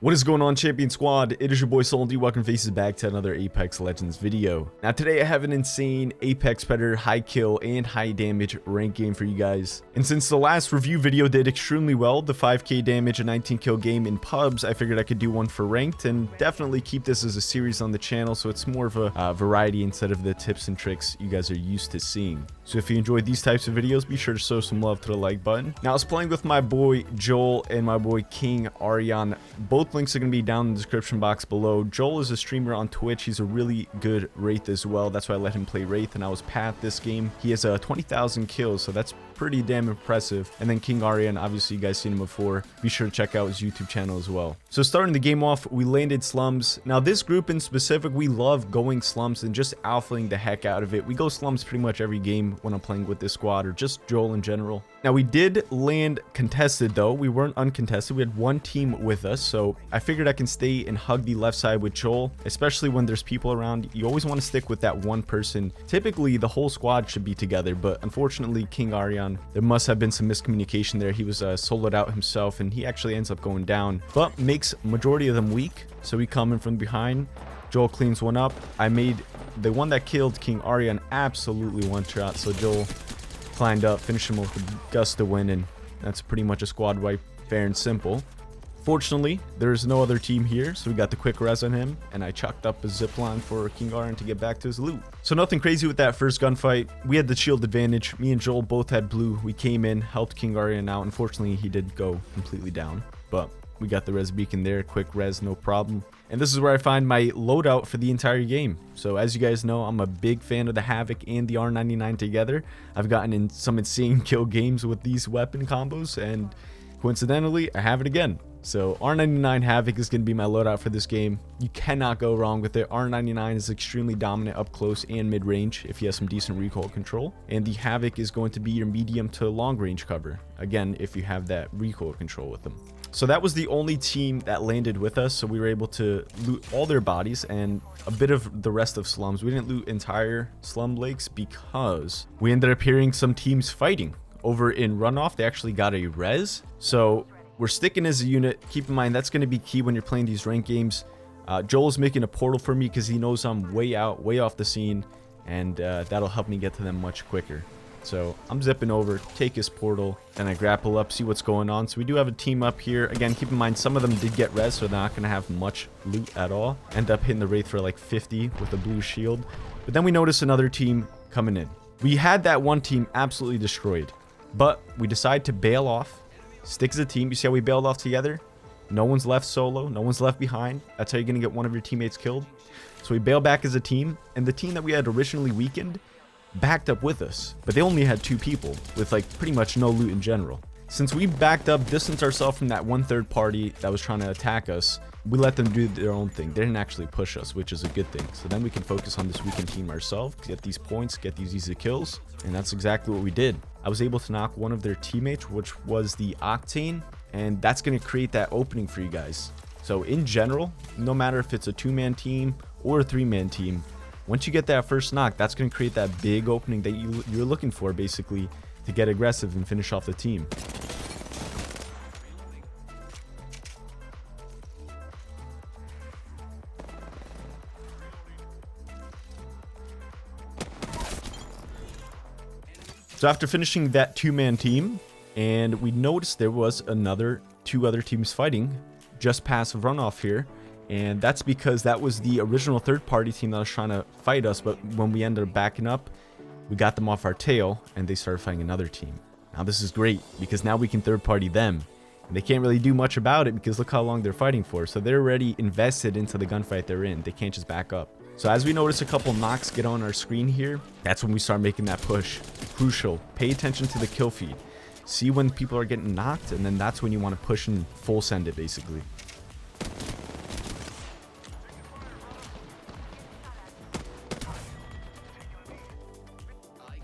What is going on, Champion Squad? It is your boy Sultan. Welcome faces back to another Apex Legends video. Now today I have an insane Apex Predator high kill and high damage rank game for you guys. And since the last review video did extremely well, the 5k damage and 19 kill game in pubs, I figured I could do one for ranked and definitely keep this as a series on the channel so it's more of a variety instead of the tips and tricks you guys are used to seeing. So if you enjoyed these types of videos, be sure to show some love to the like button. Now I was playing with my boy Joel and my boy King Arian. Both links are going to be down in the description box below. Joel is a streamer on Twitch. He's a really good Wraith as well. That's why I let him play Wraith, and I was Pat this game. He has 20,000 kills, so that's pretty damn impressive. And then King Arian, obviously you guys seen him before. Be sure to check out his YouTube channel as well. So starting the game off, we landed slums. Now this group in specific, we love going slums and just alphaing the heck out of it. We go slums pretty much every game when I'm playing with this squad, or just Joel in general. Now we did land contested though. We weren't uncontested. We had one team with us, so I figured I can stay and hug the left side with Joel, especially when there's people around. You always want to stick with that one person. Typically the whole squad should be together, but unfortunately King Arian, there must have been some miscommunication there. He was soloed out himself and he actually ends up going down, but makes majority of them weak. So we come in from behind. Joel cleans one up. I made the one that killed King Arian absolutely one shot, so Joel climbed up, finished him with a gust of win, and that's pretty much a squad wipe, fair and simple. Fortunately, there's no other team here, so we got the quick res on him, and I chucked up a zipline for King Arian to get back to his loot. So nothing crazy with that first gunfight. We had the shield advantage. Me and Joel both had blue. We came in, helped King Arian out. Unfortunately, he did go completely down, but we got the res beacon there, quick res, no problem. And this is where I find my loadout for the entire game. So as you guys know, I'm a big fan of the Havoc and the R99 together. I've gotten in some insane kill games with these weapon combos, and coincidentally, I have it again. So R99 Havoc is going to be my loadout for this game. You cannot go wrong with it. R99 is extremely dominant up close and mid-range if you have some decent recoil control. And the Havoc is going to be your medium to long range cover. Again, if you have that recoil control with them. So that was the only team that landed with us. So we were able to loot all their bodies and a bit of the rest of slums. We didn't loot entire slum lakes because we ended up hearing some teams fighting. Over in runoff, they actually got a res. So we're sticking as a unit. Keep in mind, that's going to be key when you're playing these ranked games. Joel's making a portal for me because he knows I'm way out, way off the scene. And that'll help me get to them much quicker. So I'm zipping over, take his portal, and I grapple up, see what's going on. So we do have a team up here. Again, keep in mind, some of them did get res, so they're not going to have much loot at all. End up hitting the Wraith for like 50 with a blue shield. But then we notice another team coming in. We had that one team absolutely destroyed, but we decide to bail off, stick as a team. You see how we bailed off together? No one's left solo, no one's left behind. That's how you're going to get one of your teammates killed. So we bail back as a team, and the team that we had originally weakened backed up with us, but they only had 2 people with like pretty much no loot in general. Since we backed up, distanced ourselves from that one third party that was trying to attack us, we let them do their own thing. They didn't actually push us, which is a good thing. So then we can focus on this weakened team ourselves, get these points, get these easy kills, and that's exactly what we did. I was able to knock one of their teammates, which was the Octane, and that's going to create that opening for you guys. So in general, no matter if it's a 2-man team or a 3-man team, once you get that first knock, that's going to create that big opening that you're looking for, basically, to get aggressive and finish off the team. So after finishing that 2-man team, and we noticed there was 2 other teams fighting just past runoff here. And that's because that was the original third-party team that was trying to fight us, but when we ended up backing up, we got them off our tail, and they started fighting another team. Now this is great, because now we can third-party them. And they can't really do much about it, because look how long they're fighting for. So they're already invested into the gunfight they're in. They can't just back up. So as we notice a couple knocks get on our screen here, that's when we start making that push. Crucial. Pay attention to the kill feed. See when people are getting knocked, and then that's when you want to push and full send it, basically.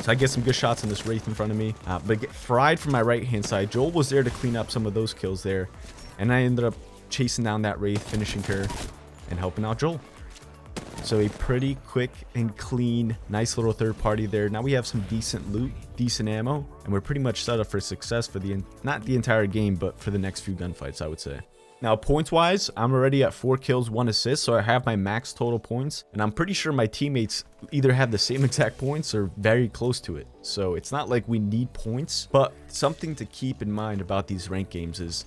So I get some good shots on this Wraith in front of me, but get fried from my right hand side. Joel was there to clean up some of those kills there, and I ended up chasing down that Wraith, finishing her, and helping out Joel. So a pretty quick and clean, nice little third party there. Now we have some decent loot, decent ammo, and we're pretty much set up for success for not the entire game, but for the next few gunfights, I would say. Now, points-wise, I'm already at 4 kills, 1 assist, so I have my max total points. And I'm pretty sure my teammates either have the same exact points or very close to it. So it's not like we need points, but something to keep in mind about these ranked games is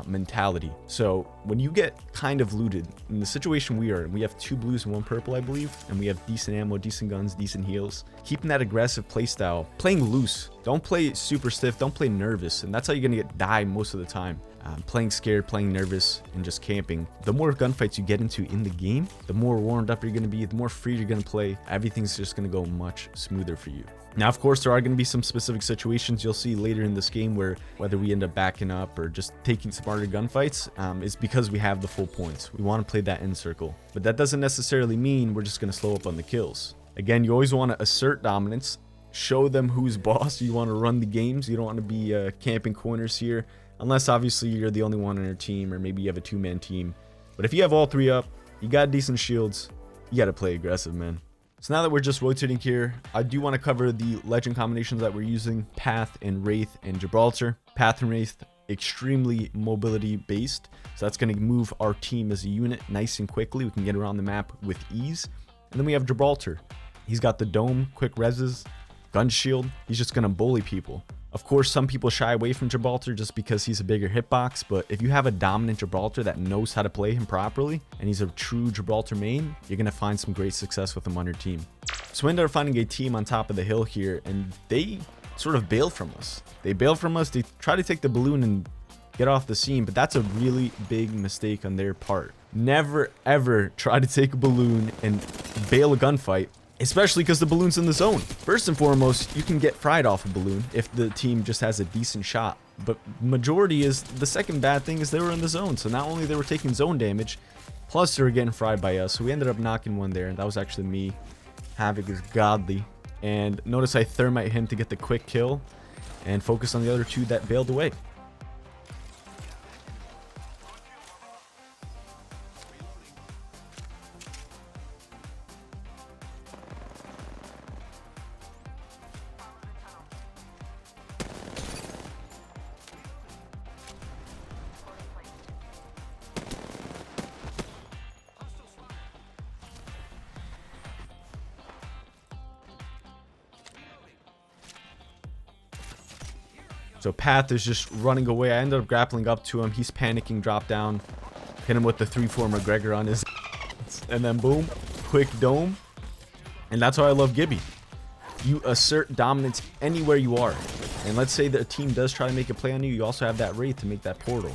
mentality. So when you get kind of looted, in the situation we are in, we have 2 blues and 1 purple, I believe, and we have decent ammo, decent guns, decent heals. Keeping that aggressive playstyle, playing loose, don't play super stiff, don't play nervous, and that's how you're gonna die most of the time. Playing scared, playing nervous, and just camping. The more gunfights you get into in the game, the more warmed up you're going to be, the more free you're going to play. Everything's just going to go much smoother for you. Now, of course, there are going to be some specific situations you'll see later in this game where whether we end up backing up or just taking smarter gunfights is because we have the full points. We want to play that end circle. But that doesn't necessarily mean we're just going to slow up on the kills. Again, you always want to assert dominance, show them who's boss. You want to run the games. You don't want to be camping corners here. Unless obviously you're the only one on your team, or maybe you have a 2-man team. But if you have all 3 up, you got decent shields, you got to play aggressive, man. So now that we're just rotating here, I do want to cover the legend combinations that we're using: Path and Wraith and Gibraltar. Path and Wraith, extremely mobility based. So that's going to move our team as a unit nice and quickly. We can get around the map with ease. And then we have Gibraltar. He's got the dome, quick reses, gun shield. He's just going to bully people. Of course, some people shy away from Gibraltar just because he's a bigger hitbox, but if you have a dominant Gibraltar that knows how to play him properly, and he's a true Gibraltar main, you're going to find some great success with him on your team. So we ended up finding a team on top of the hill here, and they sort of bailed from us. They try to take the balloon and get off the scene, but that's a really big mistake on their part. Never, ever try to take a balloon and bail a gunfight. Especially because the balloon's in the zone. First and foremost, you can get fried off a balloon if the team just has a decent shot. But majority is, the second bad thing is they were in the zone. So not only they were taking zone damage, plus they were getting fried by us. So we ended up knocking one there, and that was actually me. Havoc is godly. And notice I thermite him to get the quick kill and focus on the other 2 that bailed away. So Path is just running away. I ended up grappling up to him. He's panicking, drop down, hit him with the 3-4 McGregor on his, and then boom, quick dome. And that's why I love Gibby. You assert dominance anywhere you are. And let's say that a team does try to make a play on you, you also have that Wraith to make that portal.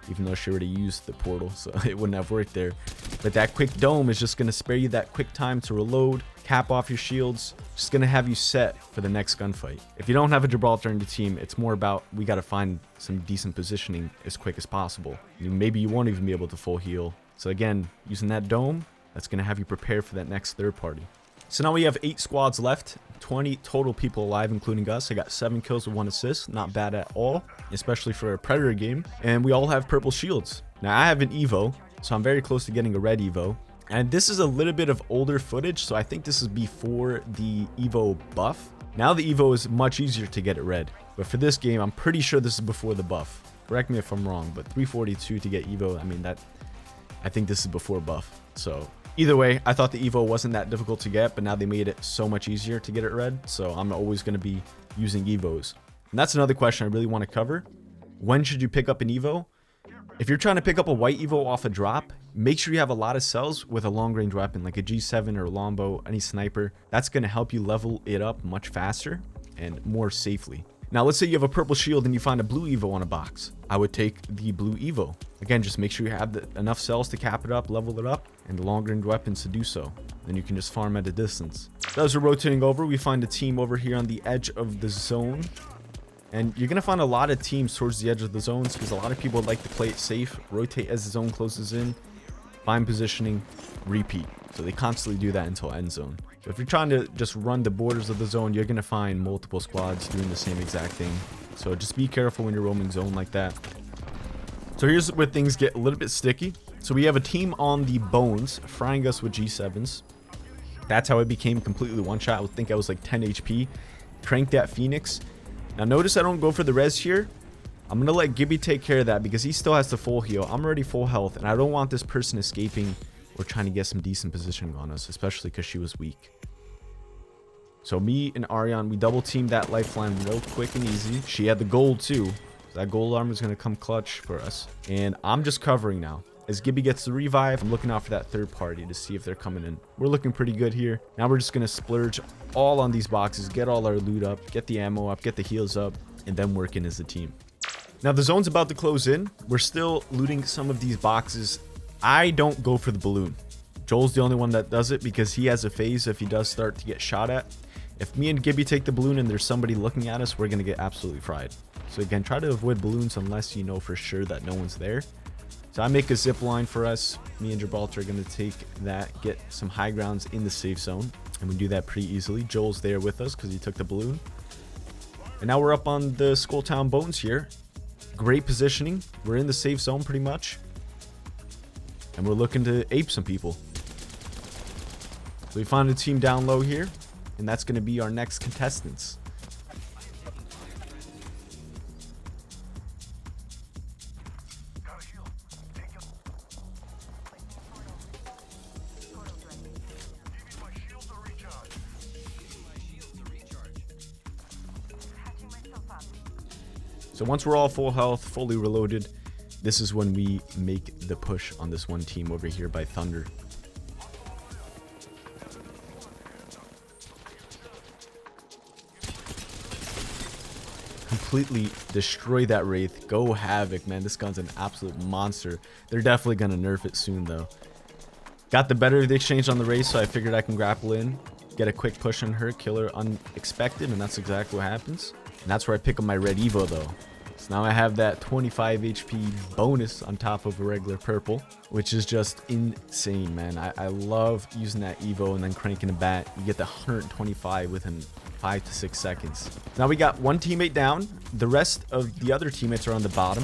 Even though she already used the portal, so it wouldn't have worked there. But that quick dome is just going to spare you that quick time to reload, cap off your shields, just going to have you set for the next gunfight. If you don't have a Gibraltar in your team, it's more about we got to find some decent positioning as quick as possible. Maybe you won't even be able to full heal. So again, using that dome, that's going to have you prepare for that next third party. So now we have 8 squads left, 20 total people alive, including us. I got 7 kills with 1 assist, not bad at all, especially for a Predator game. And we all have purple shields. Now I have an Evo, so I'm very close to getting a red Evo. And this is a little bit of older footage, so I think this is before the Evo buff. Now the Evo is much easier to get it red, but for this game, I'm pretty sure this is before the buff. Correct me if I'm wrong, but 342 to get Evo, I mean, I think this is before buff. So either way, I thought the Evo wasn't that difficult to get, but now they made it so much easier to get it red, so I'm always going to be using Evos. And that's another question I really want to cover. When should you pick up an Evo? If you're trying to pick up a white Evo off a drop, make sure you have a lot of cells with a long range weapon like a G7 or a longbow, any sniper. That's going to help you level it up much faster and more safely. Now, let's say you have a purple shield and you find a blue Evo on a box. I would take the blue Evo. Again, just make sure you have enough cells to cap it up, level it up, and the long range weapons to do so. Then you can just farm at a distance. As we're rotating over, we find a team over here on the edge of the zone. And you're going to find a lot of teams towards the edge of the zones because a lot of people like to play it safe, rotate as the zone closes in, find positioning, repeat. So they constantly do that until end zone. So if you're trying to just run the borders of the zone, you're going to find multiple squads doing the same exact thing. So just be careful when you're roaming zone like that. So here's where things get a little bit sticky. So we have a team on the bones frying us with G7s. That's how it became completely one shot. I think I was like 10 HP. Crank that Phoenix. Now notice I don't go for the res here. I'm going to let Gibby take care of that because he still has to full heal. I'm already full health, and I don't want this person escaping or trying to get some decent positioning on us, especially because she was weak. So me and Ariane, we double teamed that lifeline real quick and easy. She had the gold too. So that gold armor is going to come clutch for us. And I'm just covering now. As Gibby gets the revive, I'm looking out for that third party to see if they're coming in. We're looking pretty good here. Now we're just going to splurge all on these boxes, get all our loot up, get the ammo up, get the heals up, and then work in as a team. Now the zone's about to close in. We're still looting some of these boxes. I don't go for the balloon. Joel's the only one that does it because he has a phase if he does start to get shot at. If me and Gibby take the balloon and there's somebody looking at us, we're going to get absolutely fried. So again, try to avoid balloons unless you know for sure that no one's there. So I make a zip line for us. Me and Gibraltar are going to take that, get some high grounds in the safe zone. And we do that pretty easily. Joel's there with us because he took the balloon. And now we're up on the Skulltown Bones here. Great positioning. We're in the safe zone pretty much. And we're looking to ape some people. So we found a team down low here. And that's going to be our next contestants. So once we're all full health, fully reloaded, this is when we make the push on this one team over here by Thunder. Completely destroy that Wraith. Go Havoc, man. This gun's an absolute monster. They're definitely going to nerf it soon, though. Got the better of the exchange on the Wraith, so I figured I can grapple in, get a quick push on her, kill her unexpected, and that's exactly what happens. And that's where I pick up my red Evo, though. So now I have that 25 HP bonus on top of a regular purple, which is just insane, man. I love using that Evo and then cranking a bat. You get the 125 within 5 to 6 seconds. Now we got one teammate down. The rest of the other teammates are on the bottom.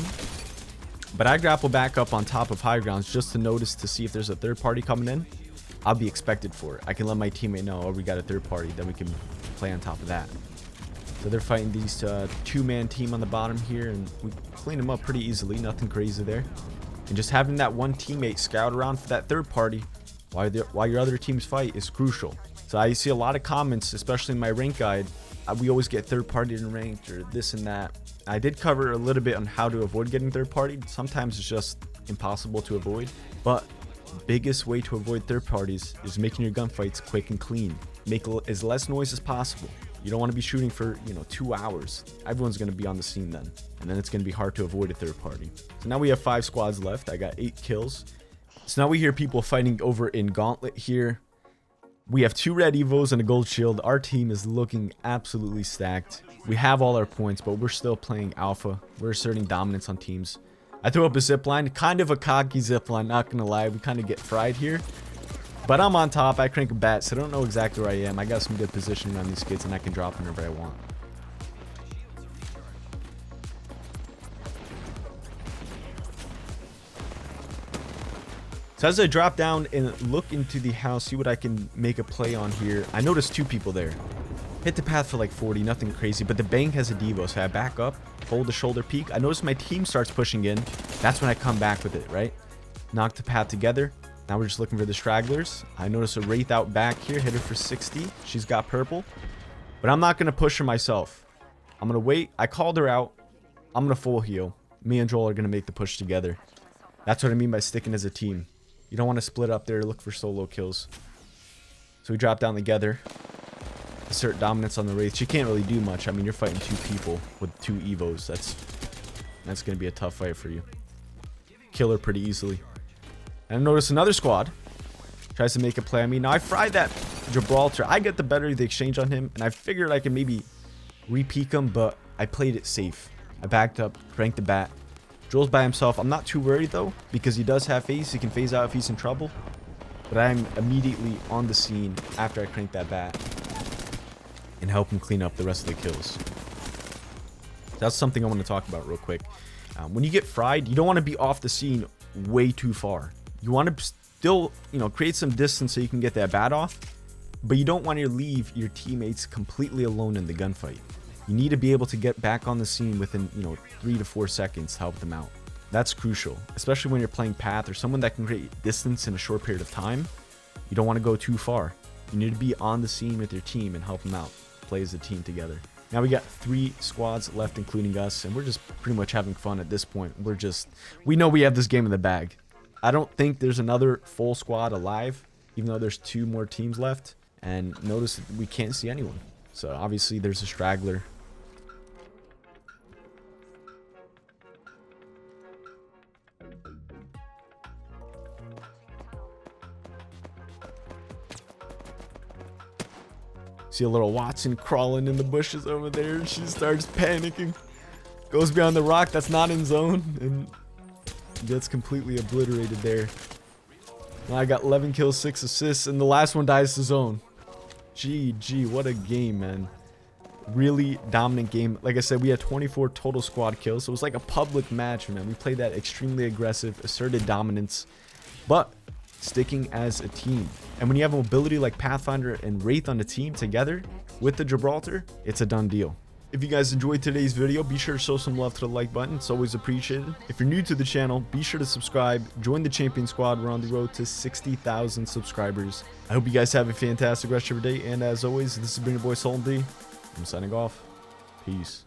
But I grapple back up on top of high grounds just to notice to see if there's a third party coming in. I'll be expected for it. I can let my teammate know, oh, we got a third party. Then we can play on top of that. So they're fighting these two-man team on the bottom here, and we clean them up pretty easily. Nothing crazy there. And just having that one teammate scout around for that third party while your other teams fight is crucial. So I see a lot of comments, especially in my rank guide. We always get third party in ranked or this and that. I did cover a little bit on how to avoid getting third party. Sometimes it's just impossible to avoid. But the biggest way to avoid third parties is making your gunfights quick and clean. Make as less noise as possible. You don't want to be shooting for, 2 hours. Everyone's going to be on the scene then. And then it's going to be hard to avoid a third party. So now we have 5 squads left. I got 8 kills. So now we hear people fighting over in Gauntlet here. We have 2 red Evos and a gold shield. Our team is looking absolutely stacked. We have all our points, but we're still playing alpha. We're asserting dominance on teams. I throw up a zipline. Kind of a cocky zipline, not going to lie. We kind of get fried here. But I'm on top. I crank a bat, so I don't know exactly where I am. I got some good positioning on these kids, and I can drop whenever I want. So as I drop down and look into the house, see what I can make a play on here. I noticed 2 people there. Hit the path for like 40, nothing crazy. But the bank has a Devo, so I back up, hold the shoulder peek. I notice my team starts pushing in. That's when I come back with it, right? Knock the path together. Now we're just looking for the stragglers. I notice a Wraith out back here. Hit her for 60. She's got purple. But I'm not going to push her myself. I'm going to wait. I called her out. I'm going to full heal. Me and Joel are going to make the push together. That's what I mean by sticking as a team. You don't want to split up there, look for solo kills. So we drop down together. Assert dominance on the Wraith. She can't really do much. I mean, you're fighting 2 people with 2 Evos. That's going to be a tough fight for you. Kill her pretty easily. And I notice another squad tries to make a play on me. Now I fried that Gibraltar. I get the better of the exchange on him, and I figured I could maybe re-peek him, but I played it safe. I backed up, cranked the bat. Joel's by himself. I'm not too worried though, because he does have phase. He can phase out if he's in trouble. But I'm immediately on the scene after I crank that bat and help him clean up the rest of the kills. That's something I want to talk about real quick. When you get fried, you don't want to be off the scene way too far. You want to still, create some distance so you can get that bat off, but you don't want to leave your teammates completely alone in the gunfight. You need to be able to get back on the scene within, 3 to 4 seconds to help them out. That's crucial, especially when you're playing Path or someone that can create distance in a short period of time. You don't want to go too far. You need to be on the scene with your team and help them out. Play as a team together. Now we got 3 squads left, including us, and we're just pretty much having fun at this point. We know we have this game in the bag. I don't think there's another full squad alive, even though there's 2 more teams left. And notice that we can't see anyone. So obviously there's a straggler. See a little Watson crawling in the bushes over there. She starts panicking. Goes behind the rock that's not in zone and gets completely obliterated there. Now I got 11 kills, 6 assists, and the last one dies to zone. GG, what a game, man. Really dominant game. Like I said, we had 24 total squad kills, so it was like a public match, man. We played that extremely aggressive, asserted dominance, but sticking as a team. And when you have a mobility like Pathfinder and Wraith on the team together with the Gibraltar, it's a done deal. If you guys enjoyed today's video, be sure to show some love to the like button. It's always appreciated. If you're new to the channel, be sure to subscribe. Join the Champion Squad. We're on the road to 60,000 subscribers. I hope you guys have a fantastic rest of your day. And as always, this has been your boy Sultan. I'm signing off. Peace.